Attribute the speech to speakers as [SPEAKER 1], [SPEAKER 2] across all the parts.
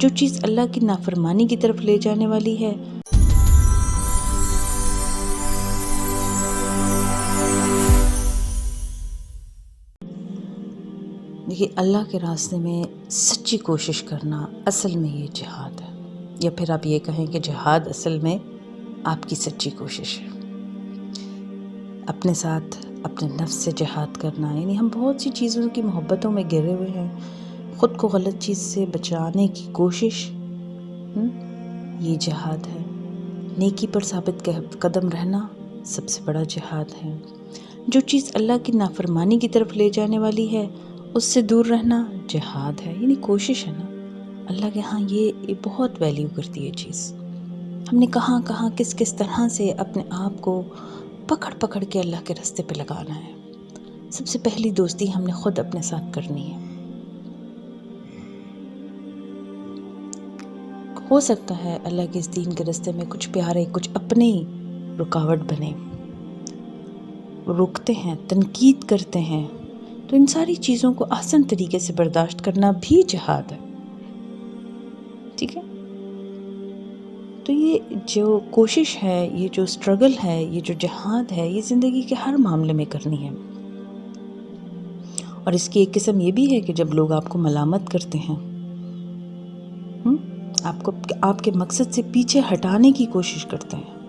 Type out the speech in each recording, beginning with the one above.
[SPEAKER 1] جو چیز اللہ کی نافرمانی کی طرف لے جانے والی ہے دیکھیے، اللہ کے راستے میں سچی کوشش کرنا اصل میں یہ جہاد ہے، یا پھر آپ یہ کہیں کہ جہاد اصل میں آپ کی سچی کوشش ہے۔ اپنے ساتھ اپنے نفس سے جہاد کرنا، یعنی ہم بہت سی چیزوں کی محبتوں میں گھرے ہوئے ہیں، خود کو غلط چیز سے بچانے کی کوشش، یہ جہاد ہے۔ نیکی پر ثابت قدم رہنا سب سے بڑا جہاد ہے۔ جو چیز اللہ کی نافرمانی کی طرف لے جانے والی ہے اس سے دور رہنا جہاد ہے، یعنی کوشش ہے نا۔ اللہ کے ہاں یہ بہت ویلیو کرتی ہے چیز۔ ہم نے کہاں کہاں کس کس طرح سے اپنے آپ کو پکڑ پکڑ کے اللہ کے راستے پہ لگانا ہے۔ سب سے پہلی دوستی ہم نے خود اپنے ساتھ کرنی ہے۔ ہو سکتا ہے اللہ کے اس دین کے راستے میں کچھ پیارے، کچھ اپنے ہی رکاوٹ بنے، روکتے ہیں، تنقید کرتے ہیں، تو ان ساری چیزوں کو آسان طریقے سے برداشت کرنا بھی جہاد ہے، ٹھیک ہے؟ تو یہ جو کوشش ہے، یہ جو سٹرگل ہے، یہ جو جہاد ہے، یہ زندگی کے ہر معاملے میں کرنی ہے۔ اور اس کی ایک قسم یہ بھی ہے کہ جب لوگ آپ کو ملامت کرتے ہیں، آپ کے مقصد سے پیچھے ہٹانے کی کوشش کرتے ہیں،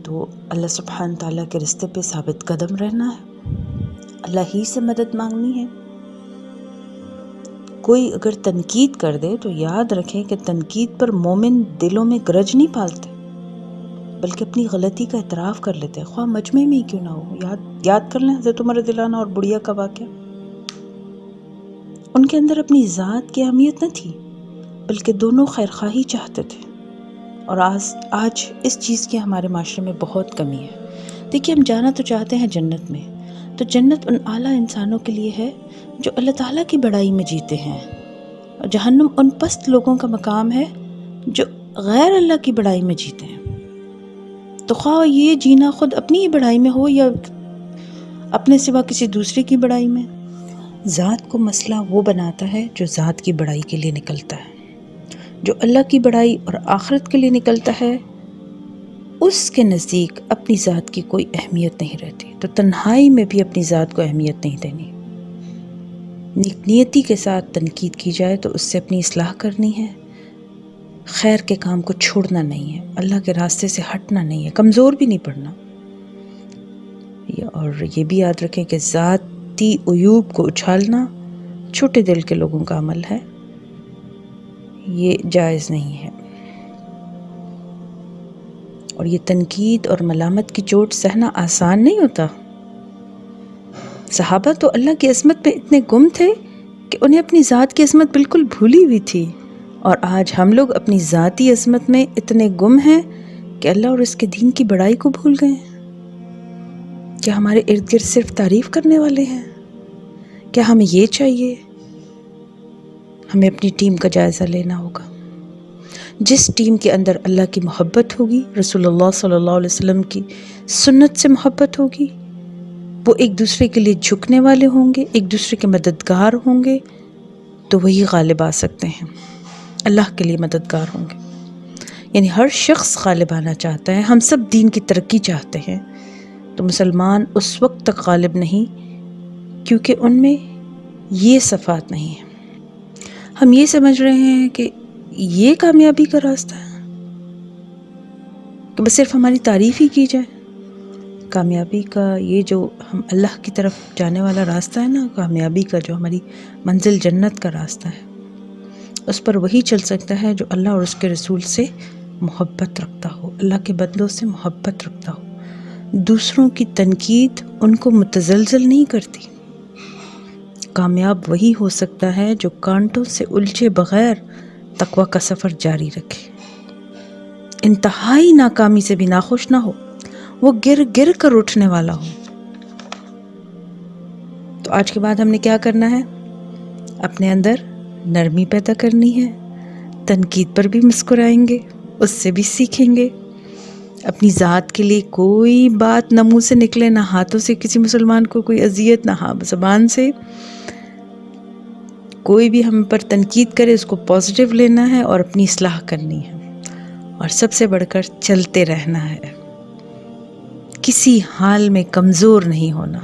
[SPEAKER 1] تو اللہ سبحانہ تعالیٰ کے راستے پہ ثابت قدم رہنا ہے، اللہ ہی سے مدد مانگنی ہے۔ کوئی اگر تنقید کر دے تو یاد رکھیں کہ تنقید پر مومن دلوں میں گرج نہیں پالتے، بلکہ اپنی غلطی کا اعتراف کر لیتے، خواہ مجمع میں ہی کیوں نہ ہو۔ یاد کر لیں حضرت عمر رضی اللہ عنہ اور بڑھیا کا واقعہ۔ ان کے اندر اپنی ذات کی اہمیت نہ تھی، بلکہ دونوں خیرخواہی چاہتے تھے، اور آج اس چیز کی ہمارے معاشرے میں بہت کمی ہے۔ دیکھیے، ہم جانا تو چاہتے ہیں جنت میں، تو جنت ان اعلیٰ انسانوں کے لیے ہے جو اللہ تعالیٰ کی بڑائی میں جیتے ہیں، اور جہنم ان پست لوگوں کا مقام ہے جو غیر اللہ کی بڑائی میں جیتے ہیں۔ تو خواہ یہ جینا خود اپنی ہی بڑائی میں ہو یا اپنے سوا کسی دوسرے کی بڑائی میں، ذات کو مسئلہ وہ بناتا ہے جو ذات کی بڑائی کے لیے نکلتا ہے۔ جو اللہ کی بڑائی اور آخرت کے لیے نکلتا ہے، اس کے نزدیک اپنی ذات کی کوئی اہمیت نہیں رہتی، تو تنہائی میں بھی اپنی ذات کو اہمیت نہیں دینی۔ نیتی کے ساتھ تنقید کی جائے تو اس سے اپنی اصلاح کرنی ہے، خیر کے کام کو چھوڑنا نہیں ہے، اللہ کے راستے سے ہٹنا نہیں ہے، کمزور بھی نہیں پڑنا۔ اور یہ بھی یاد رکھیں کہ ذاتی عیوب کو اچھالنا چھوٹے دل کے لوگوں کا عمل ہے، یہ جائز نہیں ہے۔ اور یہ تنقید اور ملامت کی چوٹ سہنا آسان نہیں ہوتا۔ صحابہ تو اللہ کی عظمت پہ اتنے گم تھے کہ انہیں اپنی ذات کی عظمت بالکل بھولی ہوئی تھی، اور آج ہم لوگ اپنی ذاتی عظمت میں اتنے گم ہیں کہ اللہ اور اس کے دین کی بڑائی کو بھول گئے ہیں۔ کیا ہمارے ارد گرد صرف تعریف کرنے والے ہیں؟ کیا ہمیں یہ چاہیے؟ ہمیں اپنی ٹیم کا جائزہ لینا ہوگا۔ جس ٹیم کے اندر اللہ کی محبت ہوگی، رسول اللہ صلی اللہ علیہ وسلم کی سنت سے محبت ہوگی، وہ ایک دوسرے کے لیے جھکنے والے ہوں گے، ایک دوسرے کے مددگار ہوں گے، تو وہی غالب آ سکتے ہیں، اللہ کے لیے مددگار ہوں گے۔ یعنی ہر شخص غالب آنا چاہتا ہے، ہم سب دین کی ترقی چاہتے ہیں، تو مسلمان اس وقت تک غالب نہیں کیونکہ ان میں یہ صفات نہیں ہے۔ ہم یہ سمجھ رہے ہیں کہ یہ کامیابی کا راستہ ہے کہ بس صرف ہماری تعریف ہی کی جائے۔ کامیابی کا یہ جو ہم اللہ کی طرف جانے والا راستہ ہے نا، کامیابی کا جو ہماری منزل جنت کا راستہ ہے، اس پر وہی چل سکتا ہے جو اللہ اور اس کے رسول سے محبت رکھتا ہو، اللہ کے بندوں سے محبت رکھتا ہو۔ دوسروں کی تنقید ان کو متزلزل نہیں کرتی۔ کامیاب وہی ہو سکتا ہے جو کانٹوں سے الجھے بغیر تقویٰ کا سفر جاری رکھے، انتہائی ناکامی سے بھی ناخوش نہ ہو، وہ گر گر کر اٹھنے والا ہو۔ تو آج کے بعد ہم نے کیا کرنا ہے؟ اپنے اندر نرمی پیدا کرنی ہے، تنقید پر بھی مسکرائیں گے، اس سے بھی سیکھیں گے، اپنی ذات کے لیے کوئی بات نہ منہ سے نکلے، نہ ہاتھوں سے کسی مسلمان کو کوئی اذیت، نہ زبان سے کوئی بھی ہم پر تنقید کرے اس کو پازیٹیو لینا ہے اور اپنی اصلاح کرنی ہے، اور سب سے بڑھ کر چلتے رہنا ہے، کسی حال میں کمزور نہیں ہونا۔